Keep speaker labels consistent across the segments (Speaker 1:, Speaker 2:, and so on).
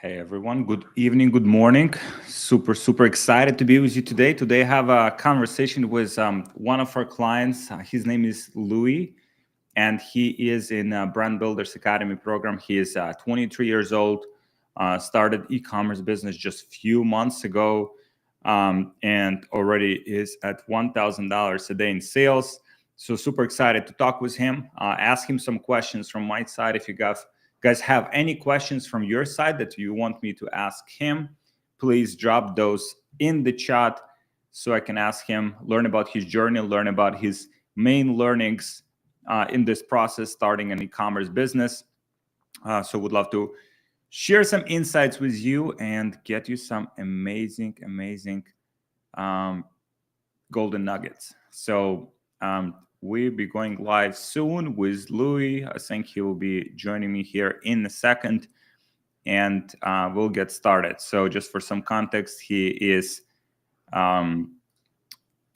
Speaker 1: Hey everyone, good evening, good morning. Super excited to be with you today. Today I have a conversation with one of our clients. His name is Louie, and he is in Brand Builders Academy program. He is 23 years old, started e-commerce business just few months ago, and already is at $1,000 a day in sales. So super excited to talk with him, ask him some questions from my side. If you guys have any questions from your side that you want me to ask him, please drop those in the chat so I can ask him, learn about his journey, learn about his main learnings in this process, starting an e-commerce business. So would love to share some insights with you and get you some amazing golden nuggets. So we'll be going live soon with Louie. I think he will be joining me here in a second, and we'll get started. So just for some context, he's from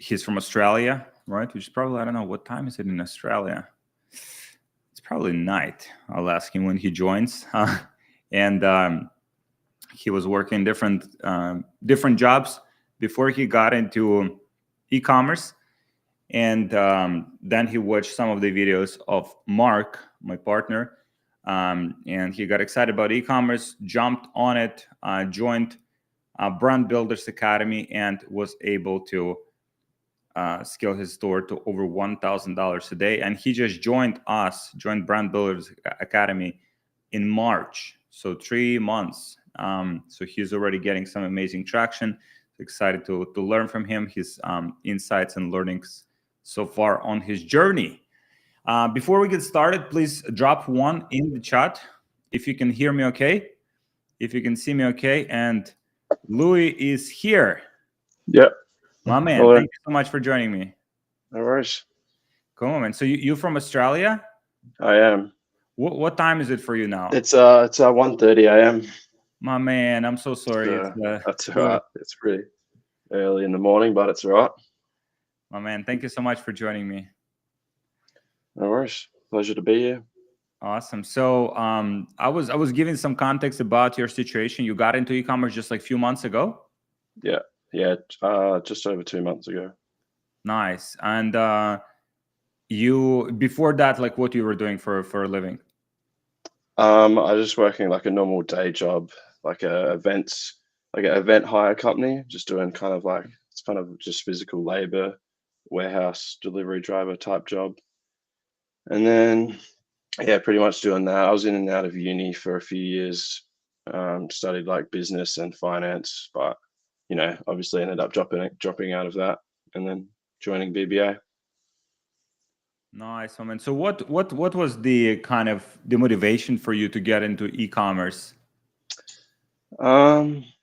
Speaker 1: Australia, right? Which is probably, I don't know, what time is it in Australia? It's probably night. I'll ask him when he joins. And he was working different jobs before he got into e-commerce. And then he watched some of the videos of Mark, my partner, and he got excited about e-commerce, jumped on it, joined Brand Builders Academy, and was able to scale his store to over $1,000 a day. And he just joined Brand Builders Academy in March, so 3 months. So he's already getting some amazing traction. Excited to learn from him, his insights and learnings so far on his journey. Before we get started, please drop one in the chat if you can hear me okay, if you can see me okay. And Louie is here.
Speaker 2: Yep.
Speaker 1: My man,
Speaker 2: Hello.
Speaker 1: thank you so much for joining me.
Speaker 2: No worries.
Speaker 1: Cool, man. So you from Australia?
Speaker 2: I am.
Speaker 1: What time is it for you now?
Speaker 2: It's 1:30 a.m.
Speaker 1: My man, I'm so sorry.
Speaker 2: That's all right. It's pretty early in the morning, but it's all right.
Speaker 1: My man, thank you so much for joining me.
Speaker 2: No worries. Pleasure to be here.
Speaker 1: Awesome. So I was giving some context about your situation. You got into e-commerce just like a few months ago?
Speaker 2: Yeah. Just over 2 months ago.
Speaker 1: Nice. And you before that, like what you were doing for a living?
Speaker 2: I was just working like a normal day job, like an event hire company, just doing it's kind of just physical labor, warehouse delivery driver type job. And then yeah, pretty much doing that. I was in and out of uni for a few years, studied like business and finance, but obviously ended up dropping out of that and then joining BBA.
Speaker 1: Nice, man. So what was the kind of the motivation for you to get into e-commerce?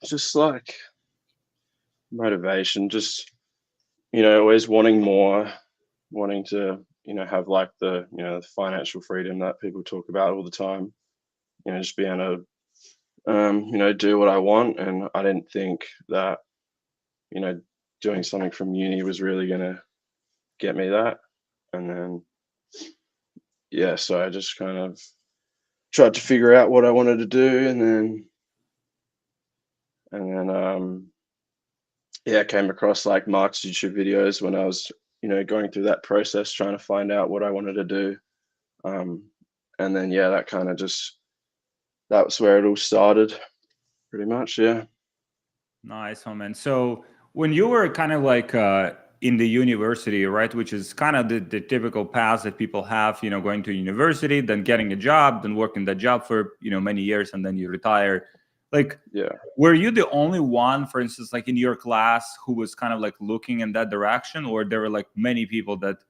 Speaker 2: Just like motivation, just always wanting more, wanting to have like the the financial freedom that people talk about all the time. Just being able to do what I want, and I didn't think that doing something from uni was really gonna get me that. And then yeah, so I just kind of tried to figure out what I wanted to do, and then yeah, I came across like Mark's YouTube videos when I was going through that process, trying to find out what I wanted to do. And then yeah, that was where it all started, pretty much. Yeah.
Speaker 1: Nice, man. So when you were kind of like in the university, right, which is kind of the typical path that people have, going to university, then getting a job, then working that job for many years, and then you retire. Like,
Speaker 2: Yeah.
Speaker 1: were you the only one, for instance, like in your class, who was kind of like looking in that direction, or there were like many people that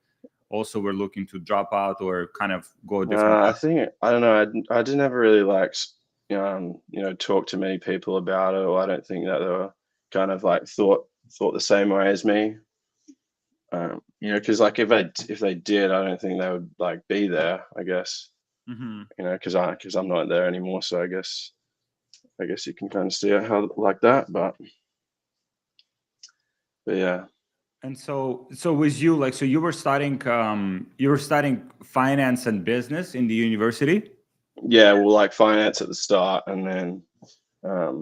Speaker 1: also were looking to drop out or kind of go a different
Speaker 2: I
Speaker 1: path?
Speaker 2: think I don't know. I didn't ever really like talk to many people about it, or I don't think that they were kind of like thought the same way as me. Because like if they did, I don't think they would like be there, I guess.
Speaker 1: Mm-hmm.
Speaker 2: Because I'm not there anymore, so I guess you can kind of see it how like that, but yeah.
Speaker 1: And so with you, like, so you were studying finance and business in the university?
Speaker 2: Yeah, well, like finance at the start, and then I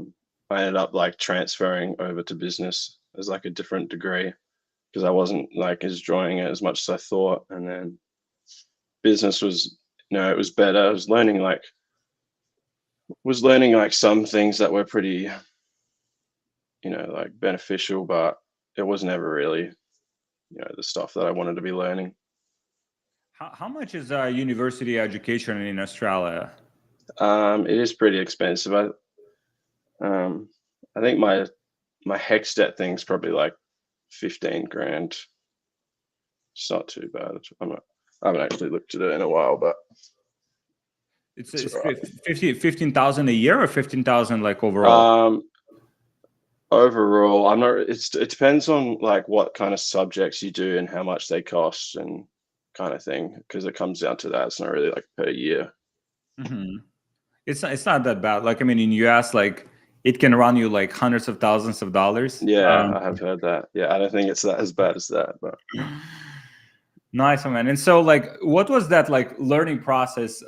Speaker 2: ended up like transferring over to business as like a different degree because I wasn't like enjoying it as much as I thought. And then business was, it was better. I was learning like some things that were pretty, like beneficial, but it was never really, the stuff that I wanted to be learning.
Speaker 1: How much is university education in Australia?
Speaker 2: It is pretty expensive. I think my HECSTET thing's probably like 15 grand. It's not too bad. I haven't actually looked at it in a while, but
Speaker 1: It's
Speaker 2: it's all right.
Speaker 1: 15,000 a year or 15,000 like overall?
Speaker 2: Overall, I'm not. It depends on like what kind of subjects you do and how much they cost and kind of thing, because it comes down to that. It's not really like per year.
Speaker 1: Mm-hmm. It's not that bad. Like, I mean, in US, like it can run you like hundreds of thousands of dollars.
Speaker 2: Yeah, I have heard that. Yeah, I don't think it's that as bad as that, but
Speaker 1: Nice, man. And so, like, what was that like learning process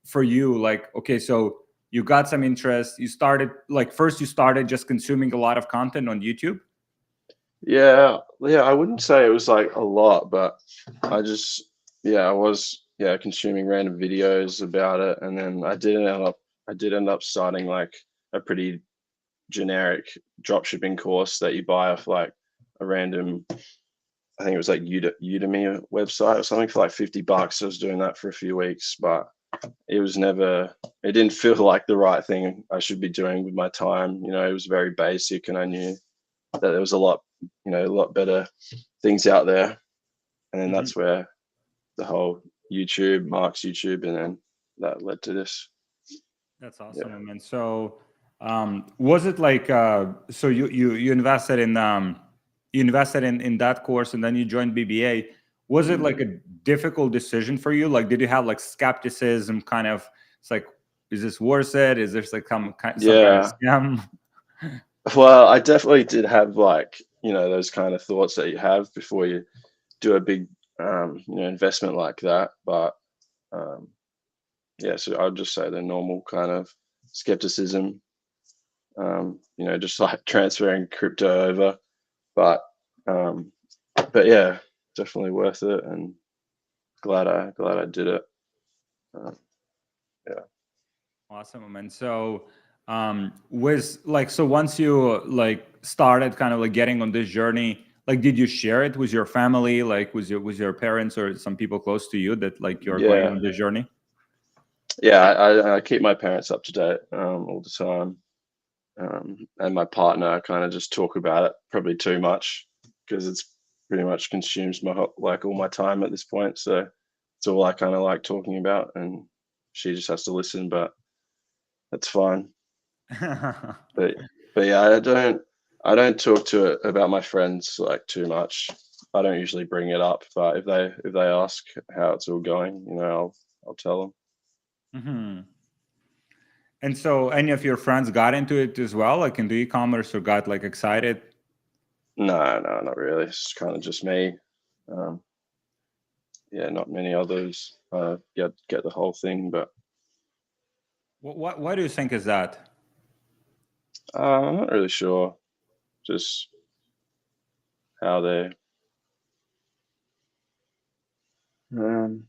Speaker 1: for you? Like, okay, so you got some interest. You started like first you started just consuming a lot of content on YouTube.
Speaker 2: yeah, I wouldn't say it was like a lot, but I just, I was, consuming random videos about it, and then I did end up starting like a pretty generic dropshipping course that you buy off like a random, I think it was like Udemy website or something for like $50. I was doing that for a few weeks, but it didn't feel like the right thing I should be doing with my time. It was very basic, and I knew that there was a lot better things out there. And then
Speaker 1: Mhm.
Speaker 2: that's where the whole Mark's YouTube, and then that led to this.
Speaker 1: That's
Speaker 2: Yeah.
Speaker 1: awesome, man. So, was it like so you invested in in that course and then you joined BBA? Was it like a difficult decision for you? Like, did you have like skepticism? Kind of, it's like, is this worth it? Is this like some kind of
Speaker 2: Yeah.
Speaker 1: scam?
Speaker 2: Well, I definitely did have like, those kind of thoughts that you have before you do a big, investment like that. But um, so I'd just say the normal kind of skepticism, just like transferring crypto over. But, um, yeah, definitely worth it, and glad I did it. Um, yeah.
Speaker 1: Awesome, man. So, was like, so once you like started kind of like getting on this journey, like, did you share it with your family, like with your parents or some people close to you that like you're going
Speaker 2: Yeah.
Speaker 1: on this journey?
Speaker 2: Yeah. I keep my parents up to date all the time. And my partner, I kind of just talk about it probably too much because it's pretty much consumes like all my time at this point. So it's all I kind of like talking about, and she just has to listen, but that's fine. But yeah, I don't talk to it about my friends like too much. I don't usually bring it up, but if they ask how it's all going, I'll tell them.
Speaker 1: Hmm. And so, any of your friends got into it as well, like into e-commerce, or got like excited?
Speaker 2: No, not really. It's kind of just me. Um, yeah, not many others get the whole thing, but
Speaker 1: Why do you think is that?
Speaker 2: I'm not really sure. Just how they, um,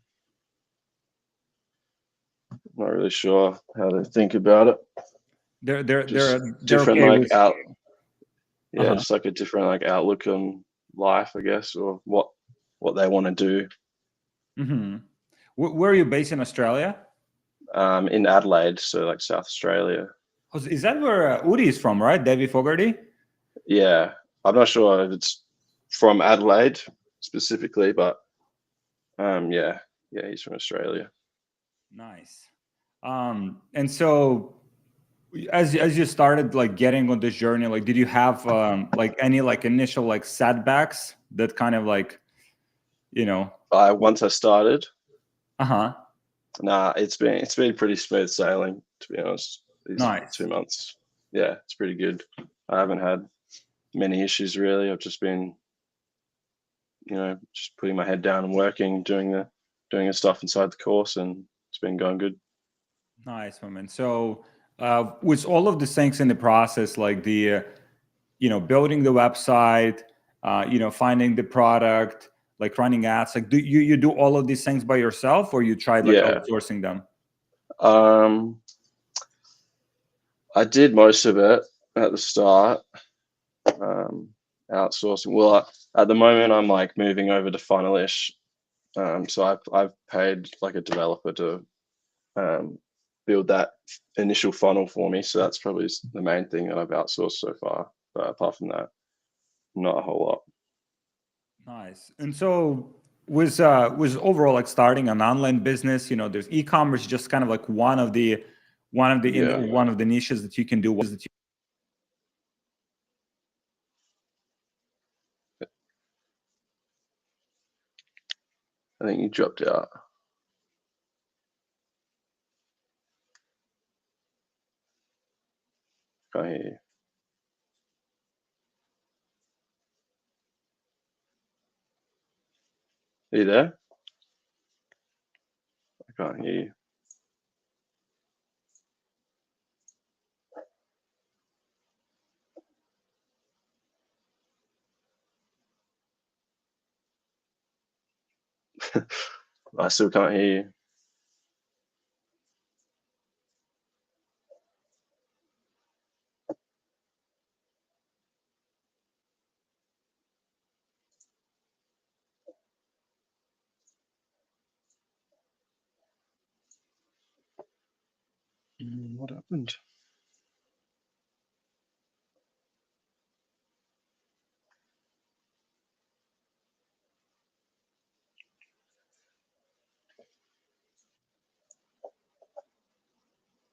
Speaker 2: not really sure how they think about it. Just
Speaker 1: They're
Speaker 2: different,
Speaker 1: okay
Speaker 2: like
Speaker 1: with. Uh-huh.
Speaker 2: just like a different like outlook on life, I guess, or what they want to do.
Speaker 1: Hmm. Where are you based in Australia?
Speaker 2: In Adelaide, so like South Australia.
Speaker 1: Is that where Udi is from, right? Debbie Fogarty?
Speaker 2: Yeah, I'm not sure if it's from Adelaide specifically, but he's from Australia.
Speaker 1: Nice. And so as you started like getting on this journey, like did you have like any like initial like setbacks that kind of like, you know,
Speaker 2: Once I started,
Speaker 1: uh-huh.
Speaker 2: nah, it's been pretty smooth sailing, to be honest. These
Speaker 1: Nice.
Speaker 2: 2 months, yeah, it's pretty good. I haven't had many issues really. I've just been, just putting my head down and working, doing the stuff inside the course, and it's been going good.
Speaker 1: Nice, woman. So with all of these things in the process, like the building the website, finding the product, like running ads, like do you do all of these things by yourself, or you tried like
Speaker 2: Yeah.
Speaker 1: outsourcing them?
Speaker 2: I did most of it at the start. Outsourcing. Well, at the moment, I'm like moving over to Funnelish. So I've paid like a developer to build that initial funnel for me. So that's probably the main thing that I've outsourced so far. But apart from that, not a whole lot.
Speaker 1: Nice. And so was overall like starting an online business, there's e-commerce, just kind of like one of the niches that you can do.
Speaker 2: I think you dropped out. Can't hear you. Are you there? I can't hear you. I still can't hear you. What happened?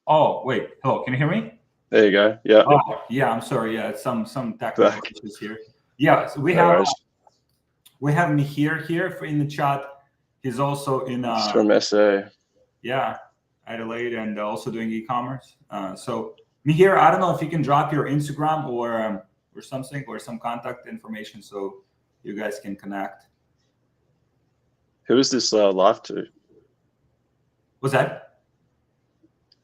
Speaker 1: Oh, wait. Hello, can you hear me?
Speaker 2: There you go. Yeah.
Speaker 1: Oh, yeah, I'm sorry. Yeah, it's some technical issues here. Yeah, so we have Mihir in the chat. He's also in
Speaker 2: It's from SA.
Speaker 1: yeah, Adelaide, and also doing e-commerce. So Mihir, I don't know if you can drop your Instagram or something, or some contact information so you guys can connect.
Speaker 2: Who is this live to?
Speaker 1: What's that?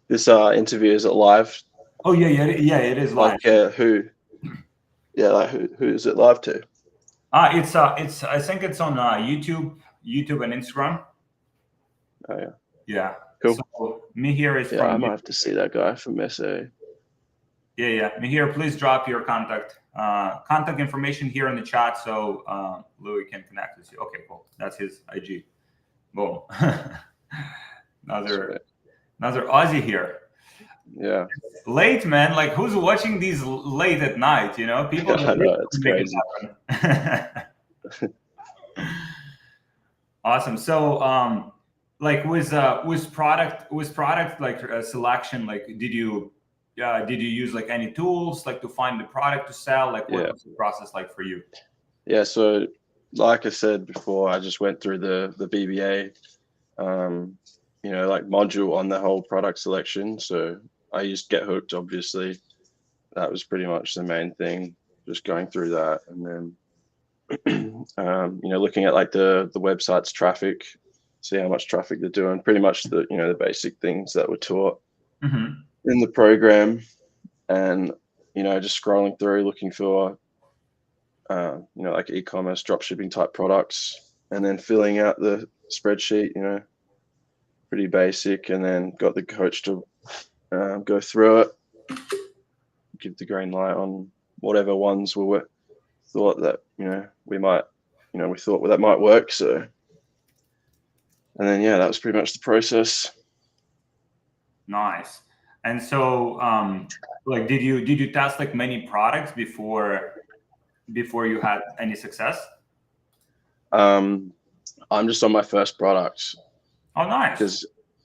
Speaker 2: This interview, is it live?
Speaker 1: Oh yeah, it is live.
Speaker 2: Like who? Yeah, like who is it live to?
Speaker 1: It's I think it's on YouTube and Instagram.
Speaker 2: Oh yeah.
Speaker 1: Yeah.
Speaker 2: Cool.
Speaker 1: So Mihir is
Speaker 2: I might have to see that guy from SA.
Speaker 1: Yeah. Mihir, please drop your contact information here in the chat so Louie can connect with you. Okay, cool. That's his IG. Boom. another Aussie here.
Speaker 2: Yeah.
Speaker 1: Late, man. Like, who's watching these late at night? People.
Speaker 2: I know, it's crazy.
Speaker 1: Awesome. So, like, was product like selection? Like, did you use like any tools like to find the product to sell? Like, what was the process like for you?
Speaker 2: Yeah. So, like I said before, I just went through the BBA, like module on the whole product selection. So I used Get Hooked, obviously. That was pretty much the main thing, just going through that. And then, looking at like the website's traffic, see how much traffic they're doing, pretty much the basic things that were taught in the program. And, just scrolling through, looking for, like e-commerce, dropshipping type products, and then filling out the spreadsheet, pretty basic. And then got the coach to go through it, give the green light on whatever ones we thought that we thought that might work. So, and then that was pretty much the process.
Speaker 1: Nice. And so, like, did you test like many products before you had any success?
Speaker 2: I'm just on my first product.
Speaker 1: Oh, nice.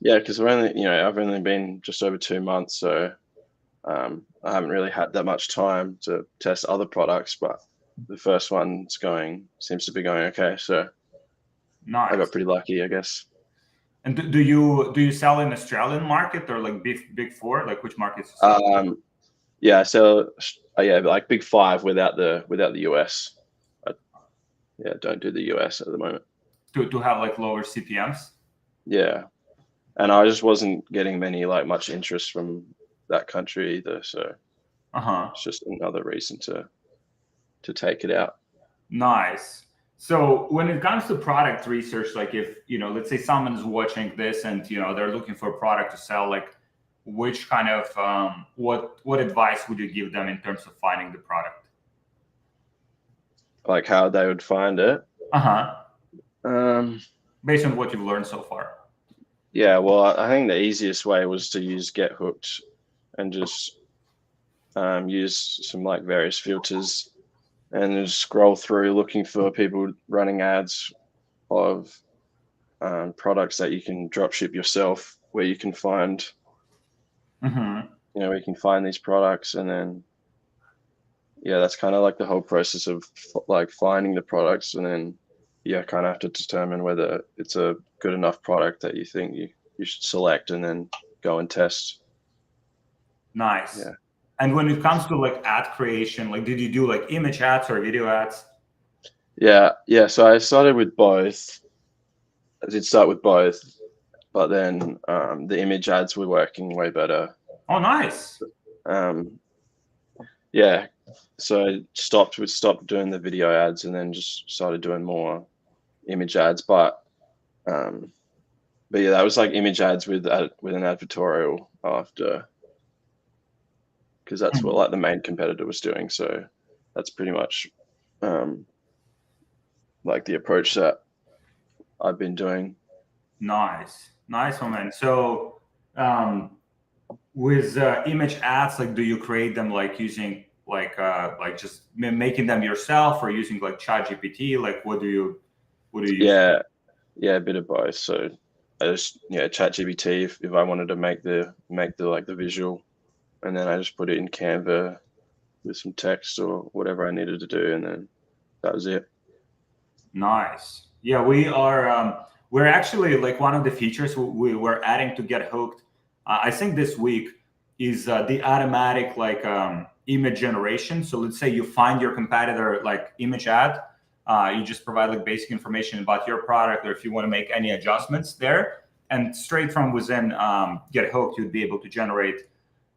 Speaker 2: Because I've only been just over 2 months, so I haven't really had that much time to test other products, but the first one seems to be going okay. So
Speaker 1: nice.
Speaker 2: I got pretty lucky, I guess.
Speaker 1: And do you sell in Australian market or like big four? Like, which markets?
Speaker 2: Yeah, so like big five without the US. Don't do the US at the moment.
Speaker 1: To have like lower CPMs.
Speaker 2: Yeah, and I just wasn't getting much interest from that country either. So it's just another reason to take it out.
Speaker 1: Nice. So when it comes to product research, like if, let's say someone is watching this and, they're looking for a product to sell, like which kind of, what advice would you give them in terms of finding the product?
Speaker 2: Like how they would find it?
Speaker 1: Based on what you've learned so far.
Speaker 2: Yeah, well, I think the easiest way was to use Get Hooked and just use some like various filters and just scroll through looking for people running ads of products that you can drop ship yourself, where you can find, where you can find these products. And then, yeah, that's kind of like the whole process of like finding the products, and then kind of have to determine whether it's a good enough product that you think you should select and then go and test.
Speaker 1: Nice.
Speaker 2: Yeah.
Speaker 1: And when it comes to like ad creation, like did you do like image ads or video ads?
Speaker 2: Yeah. So I started with both. I did start with both, but then the image ads were working way better.
Speaker 1: Oh, nice.
Speaker 2: Yeah. So I stopped doing the video ads and then just started doing more image ads. But yeah, that was like image ads with an advertorial after, because that's what like the main competitor was doing. So that's pretty much like the approach that I've been doing.
Speaker 1: Nice one, man. So with image ads, like do you create them like using like just making them yourself, or using like ChatGPT? Like what do you use?
Speaker 2: Yeah, a bit of both. So I just ChatGPT if I wanted to make the like the visual, and then I just put it in Canva with some text or whatever I needed to do, and then that was it.
Speaker 1: Nice. Yeah, we're actually like one of the features we're adding to Get Hooked. I think this week is the automatic like image generation. So let's say you find your competitor like image ad, you just provide like basic information about your product, or if you want to make any adjustments there, and straight from within Get Hooked, you'd be able to generate,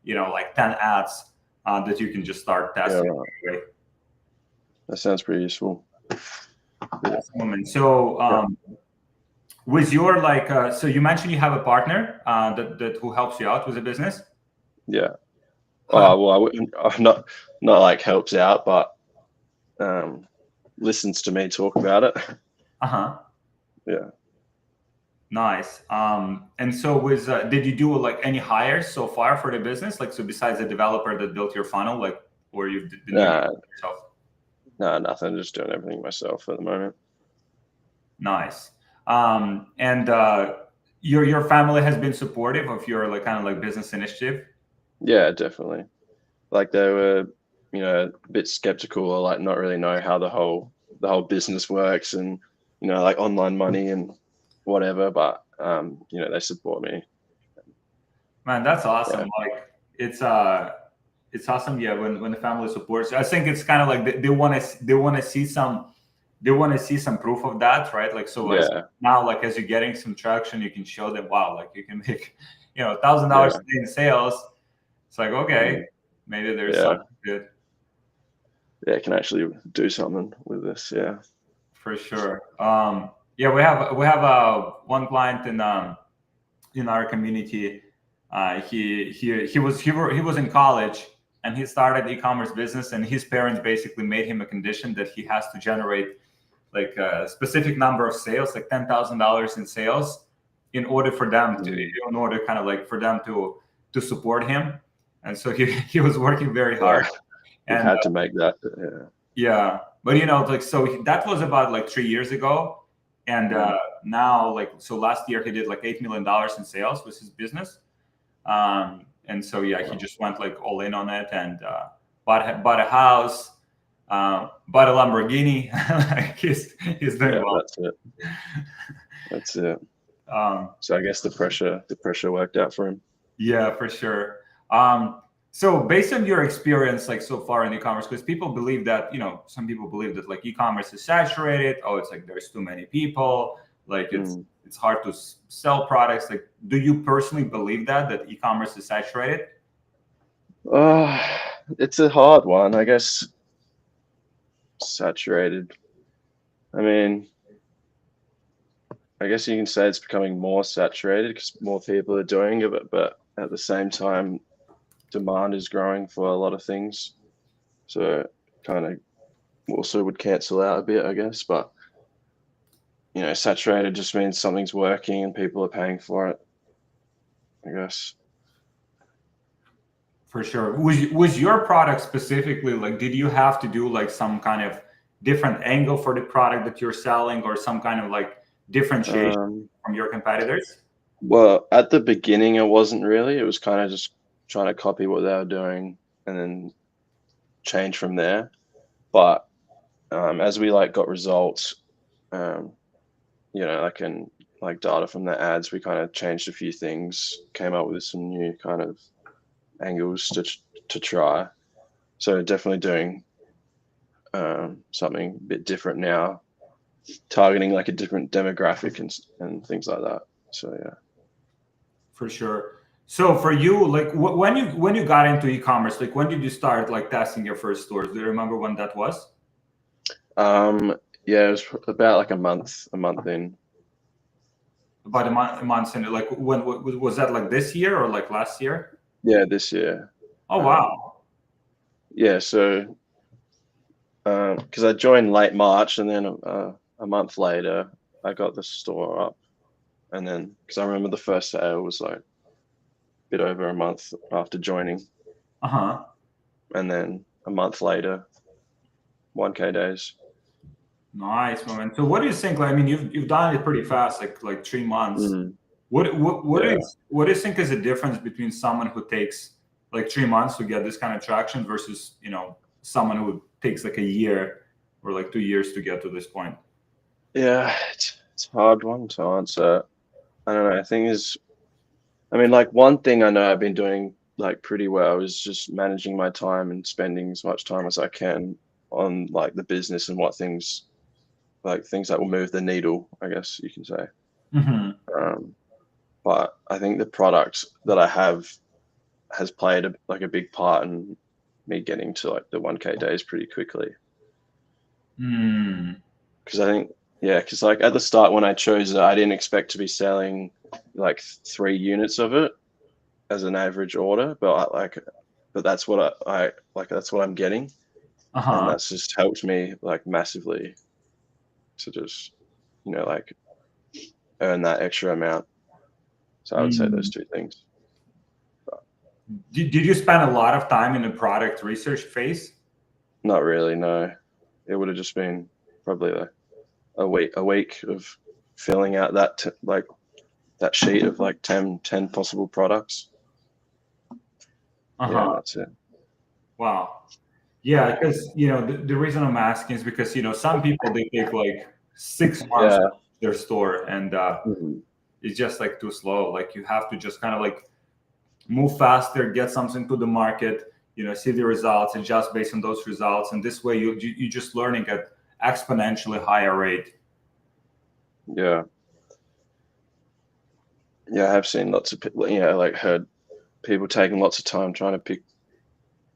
Speaker 1: like 10 ads that you can just start testing.
Speaker 2: Yeah, right. That sounds pretty useful.
Speaker 1: So with your like, so you mentioned you have a partner that who helps you out with the business.
Speaker 2: Yeah. Well, I wouldn't. Not like helps out, but listens to me talk about it. Yeah.
Speaker 1: Nice. And so with did you do like any hires so far for the business? Like, so besides the developer that built your funnel, like, or you've been doing it yourself?
Speaker 2: No, nothing. Just doing everything myself at the moment.
Speaker 1: Nice. And your family has been supportive of your like kind of like business initiative?
Speaker 2: Yeah, definitely. Like they were, a bit skeptical, or like not really know how the whole business works, and like online money and whatever. But they support me.
Speaker 1: Man, that's awesome. Yeah. Like it's awesome. Yeah, when the family supports you. I think it's kind of like they want to see some proof of that, right? Like, so now, like as you're getting some traction, you can show them, wow, like you can make $1,000 a day in sales. It's like, okay, maybe there's something good.
Speaker 2: Yeah, I can actually do something with this. Yeah,
Speaker 1: for sure. Yeah, we have one client in our community. He was in college, and he started e-commerce business, and his parents basically made him a condition that he has to generate like a specific number of sales, like $10,000 in sales, in order for them to support him. And so he was working very hard.
Speaker 2: And had to make that.
Speaker 1: Yeah, but like, so that was about like 3 years ago, and now, like, so last year he did like $8 million in sales with his business. And so he just went like all in on it, and bought a house, bought a Lamborghini. Like he's doing well.
Speaker 2: That's it. So I guess the pressure worked out for him.
Speaker 1: Yeah, for sure. So based on your experience, like so far in e-commerce, because people believe that, some people believe that like e-commerce is saturated. Oh, it's like there's too many people. Like it's hard to sell products. Like, do you personally believe that e-commerce is saturated?
Speaker 2: It's a hard one, I guess. Saturated. I mean, I guess you can say it's becoming more saturated because more people are doing it, but at the same time, demand is growing for a lot of things. So kind of also would cancel out a bit, I guess. But saturated just means something's working and people are paying for it, I guess.
Speaker 1: For sure. Was your product specifically like, did you have to do like some kind of different angle for the product that you're selling, or some kind of like differentiation from your competitors?
Speaker 2: Well, at the beginning, it wasn't really. It was kind of just trying to copy what they were doing and then change from there. But as we got results, like data from the ads, we kind of changed a few things, came up with some new kind of angles to try. So definitely doing something a bit different now, targeting like a different demographic and things like that. So yeah.
Speaker 1: For sure. So for you, like when you got into e-commerce, like when did you start like testing your first stores? Do you remember when that was?
Speaker 2: Yeah, it was about like a month in.
Speaker 1: About a month in. Like when was that? Like this year or like last year?
Speaker 2: Yeah, this year.
Speaker 1: Oh wow.
Speaker 2: Yeah, so because I joined late March, and then a month later I got the store up, and then because I remember the first sale was like a bit over a month after joining, and then a month later, 1K days.
Speaker 1: Nice, man. So what do you think? Like, I mean, you've done it pretty fast, like 3 months. What
Speaker 2: Yeah.
Speaker 1: what do you think is the difference between someone who takes like 3 months to get this kind of traction versus someone who takes like a year or like 2 years to get to this point?
Speaker 2: Yeah, it's a hard one to answer. I don't know. I mean, like one thing I know I've been doing like pretty well is just managing my time and spending as much time as I can on like the business and what things that will move the needle, I guess you can say. But I think the product that I have has played a big part in me getting to like the 1K days pretty quickly. Because I think, yeah, because like at the start when I chose it, I didn't expect to be selling like 3 units of it as an average order, but that's what I like. That's what I'm getting, and that's just helped me like massively to just like earn that extra amount. So I would say those 2 things.
Speaker 1: Did you spend a lot of time in the product research phase?
Speaker 2: Not really, no. It would have just been probably a week of filling out that sheet of like 10 possible products. Yeah, that's it.
Speaker 1: Wow. Yeah, because the reason I'm asking is because some people, they take like 6 months to launch their store, and it's just like too slow. Like you have to just kind of like move faster, get something to the market, see the results, adjust based on those results, and this way you're just learning at exponentially higher rate.
Speaker 2: Yeah. Yeah, I have seen lots of people, like heard people taking lots of time trying to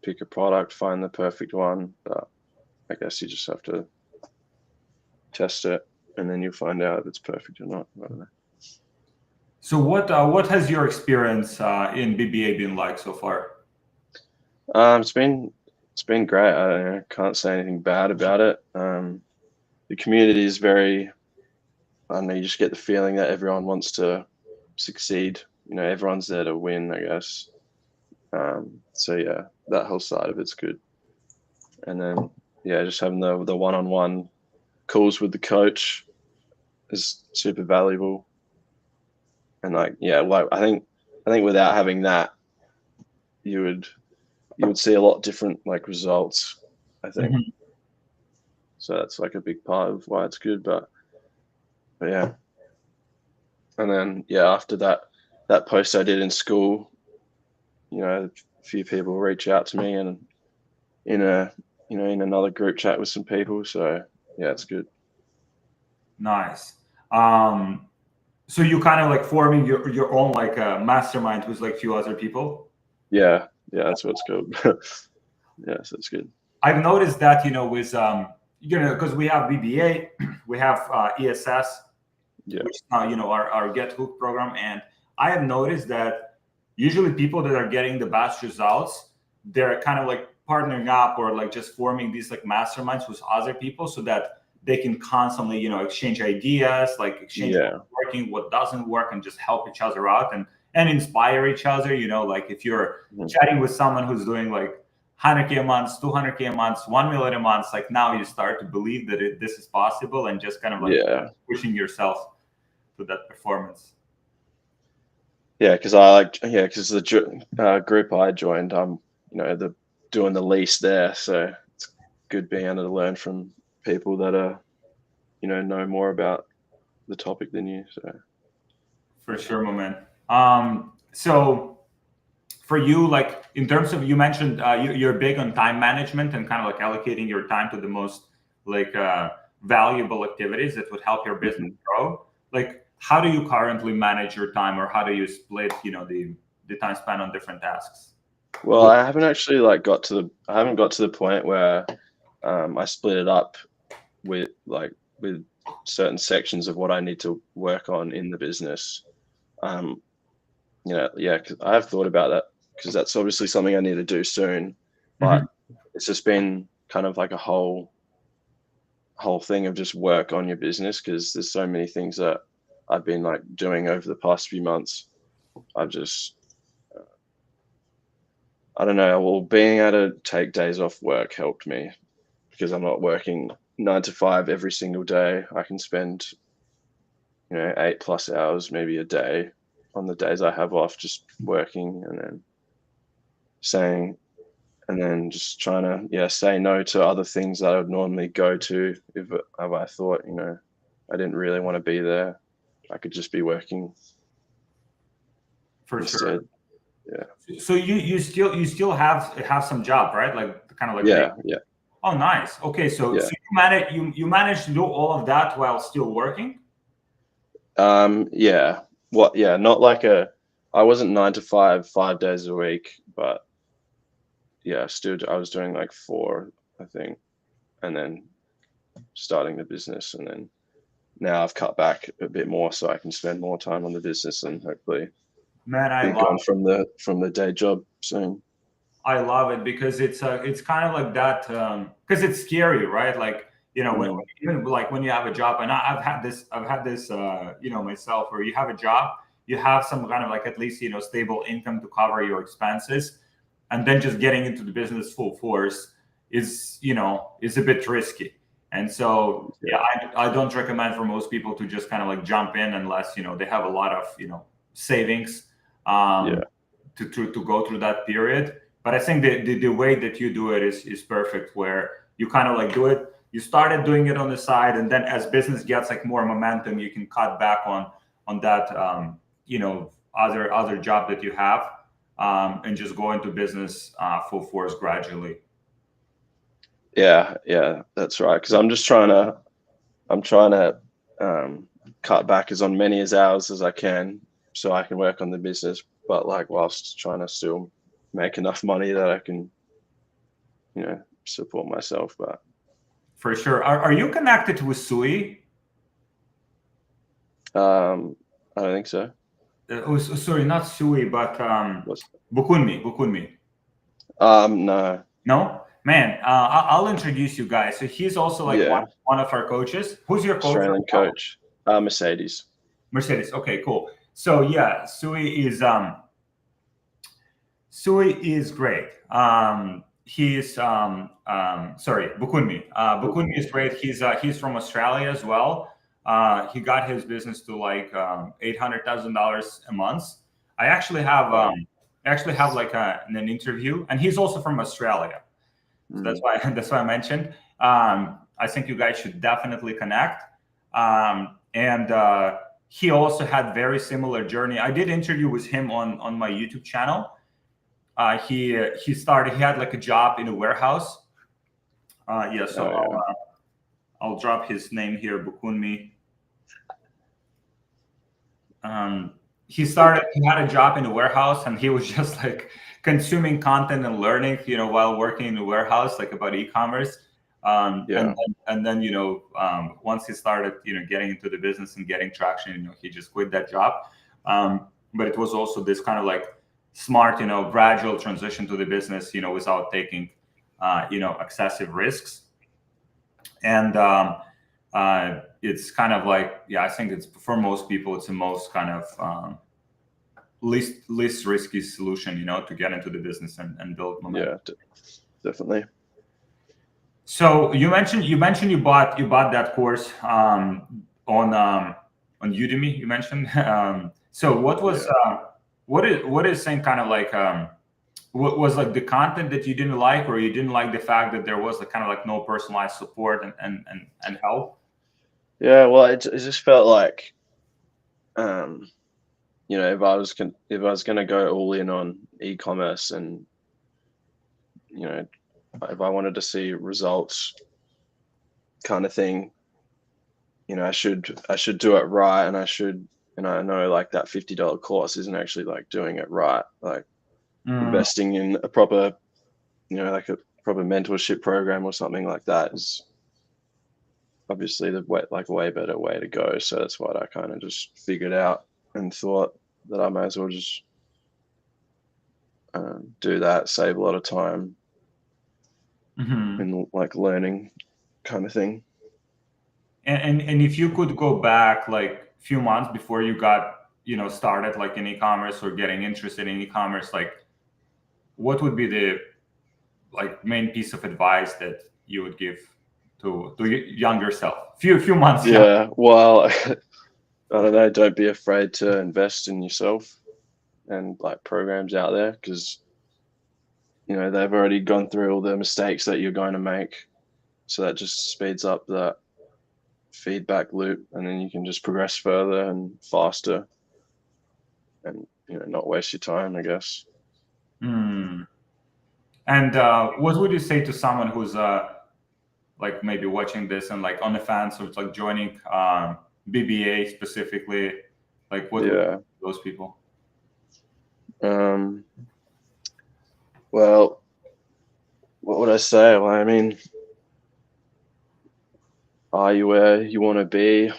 Speaker 2: pick a product, find the perfect one. But I guess you just have to test it, and then you'll find out if it's perfect or not. I don't know.
Speaker 1: So what has your experience in BBA been like so far?
Speaker 2: It's been great. I can't say anything bad about it. The community is very, I don't know, you just get the feeling that everyone wants to succeed. Everyone's there to win, I guess. So yeah, that whole side of it's good. And then yeah, just having the one-on-one calls with the coach is super valuable. And like I think without having that, you would see a lot different like results, I think. So that's like a big part of why it's good. But yeah. And then after that post I did in school, a few people reach out to me, and in another group chat with some people. So yeah, it's good.
Speaker 1: Nice. So you kind of like forming your own like mastermind with like few other people?
Speaker 2: Yeah, Yeah, that's what's good. Yeah, so it's good.
Speaker 1: I've noticed that, with, because we have BBA, we have ESS,
Speaker 2: Yeah.
Speaker 1: which our Get Hooked program, and I have noticed that usually people that are getting the best results, they're kind of like partnering up or like just forming these like masterminds with other people so that they can constantly exchange ideas, like exchange what's working, what doesn't work, and just help each other out and inspire each other. Like if you're chatting with someone who's doing like 100K a month, 200K a month, 1 million a month, like now you start to believe that this is possible and just kind of like pushing yourself to that performance.
Speaker 2: Yeah, because the group I joined, doing the least there, so it's good being able to learn from people that are, know more about the topic than you. So
Speaker 1: for sure, my man. So for you, like in terms of, you mentioned you're big on time management and kind of like allocating your time to the most like valuable activities that would help your business grow. Like, how do you currently manage your time, or how do you split, the time spent on different tasks?
Speaker 2: Well, I haven't actually got to the point where I split it up with certain sections of what I need to work on in the business. Cause I have thought about that, because that's obviously something I need to do soon, but it's just been kind of like a whole thing of just work on your business, because there's so many things that I've been like doing over the past few months. I've just I don't know. Well, being able to take days off work helped me, because I'm not working 9 to 5 every single day. I can spend, 8+ hours, maybe a day, on the days I have off, just working, and then just trying to, say no to other things that I would normally go to if I thought, I didn't really want to be there. I could just be working.
Speaker 1: For
Speaker 2: instead.
Speaker 1: sure.
Speaker 2: Yeah.
Speaker 1: So you still have some job, right? Like kind of like
Speaker 2: yeah.
Speaker 1: Oh, nice. Okay, so you managed to do all of that while still working?
Speaker 2: Yeah. What? Yeah. Not like I wasn't 9 to 5, 5 days a week, but yeah, still I was doing like 4, I think, and then starting the business, and then now I've cut back a bit more so I can spend more time on the business and hopefully be gone from the day job soon.
Speaker 1: I love it, because it's kind of like that, because it's scary, right? Like, even like when you have a job, and I've had this myself, where you have a job, you have some kind of like at least stable income to cover your expenses, and then just getting into the business full force is a bit risky. And so I don't recommend for most people to just kind of like jump in unless they have a lot of savings to go through that period. But I think the way that you do it is perfect, where you kind of like do it. You started doing it on the side, and then as business gets like more momentum, you can cut back on that other job that you have, and just go into business full force gradually.
Speaker 2: Yeah, that's right. Because I'm trying to cut back as many hours as I can, so I can work on the business, but like whilst trying to still make enough money that I can, support myself. But
Speaker 1: for sure, are you connected with Louie?
Speaker 2: I don't think so.
Speaker 1: Sorry, not Louie, but Bukuni. No, man. I'll introduce you guys. So he's also like one of our coaches. Who's your coach?
Speaker 2: Australian coach. Mercedes.
Speaker 1: Okay, cool. So yeah, Louie is great. He's sorry, Bukuni. Bukuni is great. He's from Australia as well. He got his business to like $800,000 a month. I actually have like an interview, and he's also from Australia. So that's why I mentioned. I think you guys should definitely connect. And he also had very similar journey. I did interview with him on my YouTube channel. He had like a job in a warehouse. I'll drop his name here, Bukuni. He had a job in a warehouse, and he was just like consuming content and learning, while working in the warehouse, like about e-commerce. And then, once he started, getting into the business and getting traction, he just quit that job. But it was also this kind of like smart, gradual transition to the business, without taking, excessive risks. And it's kind of like, I think it's, for most people, it's the most kind of least risky solution, to get into the business and build momentum.
Speaker 2: Yeah, definitely.
Speaker 1: So you mentioned you bought that course on Udemy. You mentioned. So what was what is saying kind of like what was like the content that you didn't like, or you didn't like the fact that there was kind of like no personalized support and help?
Speaker 2: Yeah, well, it just felt like, if I was going to go all in on e-commerce, and if I wanted to see results, kind of thing, I should do it right, and I know like that $50 course isn't actually like doing it right, like investing in a proper, like a proper mentorship program or something like that is obviously the way better way to go. So that's what I kind of just figured out and thought that I might as well just do that, save a lot of time in like learning kind of thing.
Speaker 1: And if you could go back like a few months before you got started like in e-commerce or getting interested in e-commerce, like what would be the like main piece of advice that you would give to younger self, few months?
Speaker 2: Yeah, well, I don't know, don't be afraid to invest in yourself and like programs out there, because they've already gone through all the mistakes that you're going to make, so that just speeds up that feedback loop, and then you can just progress further and faster, and not waste your time, I guess.
Speaker 1: And what would you say to someone who's like maybe watching this and like on the fence, or it's like joining BBA specifically, like what would those people?
Speaker 2: Well, what would I say? Well, I mean, are you where you want to be?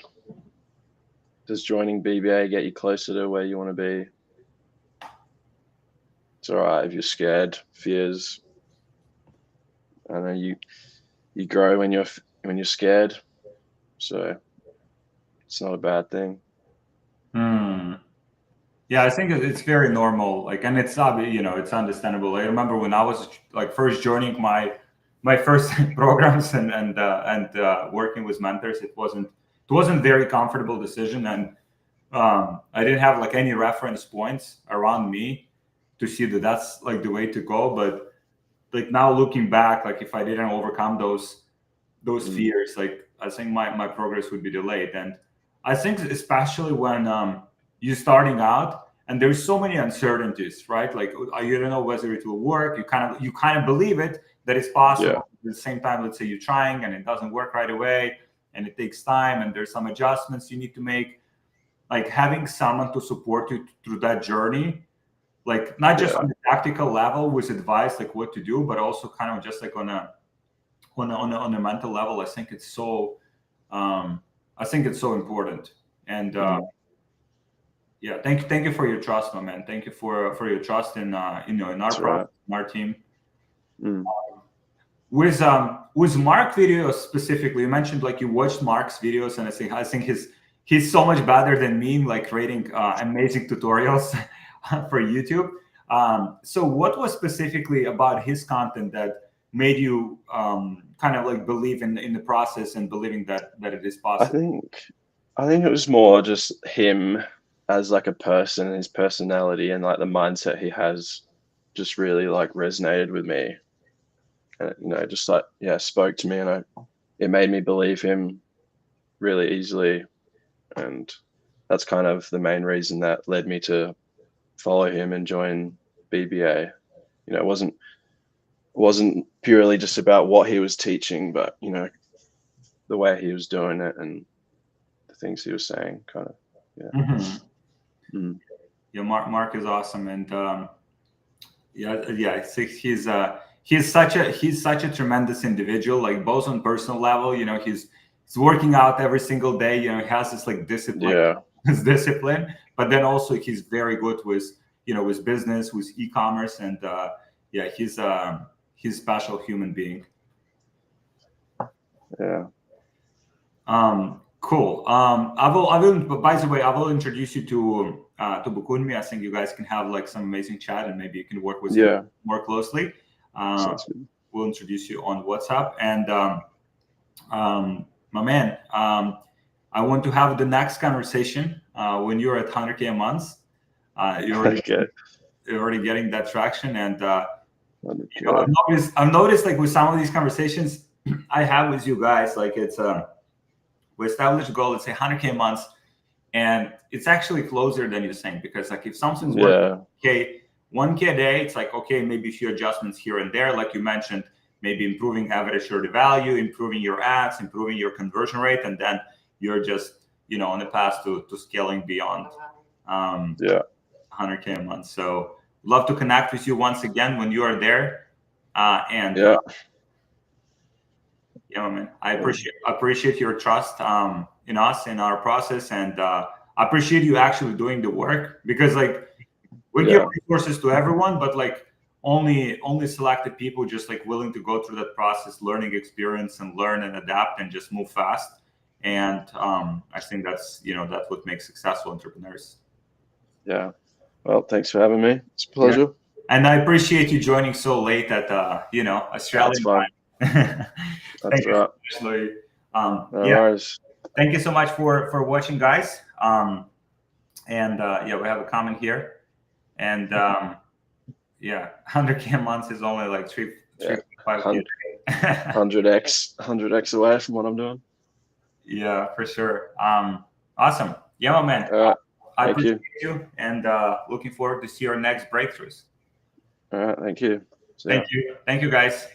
Speaker 2: Does joining BBA get you closer to where you want to be? It's all right if you're scared. Fears, I know you grow when you're scared, so it's not a bad thing.
Speaker 1: Yeah, I think it's very normal. Like, and it's it's understandable. I remember when I was like first joining my first programs and working with mentors, it wasn't very comfortable decision, and I didn't have like any reference points around me to see that that's like the way to go. But like now looking back, like if I didn't overcome those fears, like I think my progress would be delayed. And I think especially when you're starting out and there's so many uncertainties, right? Like you don't know whether it will work. You kind of believe it that it's possible.
Speaker 2: Yeah.
Speaker 1: At the same time, let's say you're trying and it doesn't work right away, and it takes time, and there's some adjustments you need to make. Like having someone to support you through that journey, like not just on the tactical level with advice like what to do, but also kind of just like on a mental level. I think it's so important. And thank you for your trust, my man. Thank you for your trust in in our product, in our team. With Mark videos specifically, you mentioned like you watched Mark's videos, and I think he's so much better than me, like creating amazing tutorials for YouTube. So what was specifically about his content that made you kind of like believe in the process and believing that it is possible?
Speaker 2: I think it was more just him as like a person, his personality and like the mindset he has just really like resonated with me. And just like spoke to me, and it made me believe him really easily. And that's kind of the main reason that led me to follow him and join BBA. It wasn't purely just about what he was teaching, but the way he was doing it and the things he was saying, kind of.
Speaker 1: Yeah, Mark is awesome. And Yeah. He's such a tremendous individual. Like both on personal level, you know, he's working out every single day. You know, he has this like discipline,
Speaker 2: Yeah.
Speaker 1: his discipline. But then also he's very good with with business, with e-commerce, and yeah, he's a special human being.
Speaker 2: Yeah.
Speaker 1: Cool. I will. By the way, I will introduce you to Bukuni. I think you guys can have like some amazing chat, and maybe you can work with him more closely.
Speaker 2: Sounds good.
Speaker 1: We'll introduce you on WhatsApp, and my man, I want to have the next conversation when you're at 100K a month. You're already you're already getting that traction, and I've noticed like with some of these conversations I have with you guys, like it's we established a goal, let's say 100K months, and it's actually closer than you're saying, because like if something's working, okay, 1K a day, it's like, okay, maybe a few adjustments here and there, like you mentioned, maybe improving average order value, improving your ads, improving your conversion rate, and then you're just, on the path to scaling beyond 100K a month. So love to connect with you once again when you are there. Man, I appreciate your trust in us, in our process, and I appreciate you actually doing the work, because like we give resources to everyone, but like only selected people just like willing to go through that process, learning experience, and learn and adapt and just move fast. And I think that's that's what makes successful entrepreneurs.
Speaker 2: Yeah. Well, thanks for having me. It's a pleasure.
Speaker 1: Yeah. And I appreciate you joining so late at Australian time.
Speaker 2: That's right.
Speaker 1: Louie.
Speaker 2: No worries.
Speaker 1: Thank you so much for watching, guys. We have a comment here, and 100K months is only like
Speaker 2: 100x away from what I'm doing.
Speaker 1: Yeah, for sure. Awesome. Yeah, my man. I appreciate you, and looking forward to see your next breakthroughs.
Speaker 2: All right. Thank you.
Speaker 1: Thank you, guys.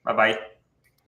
Speaker 1: Bye-bye.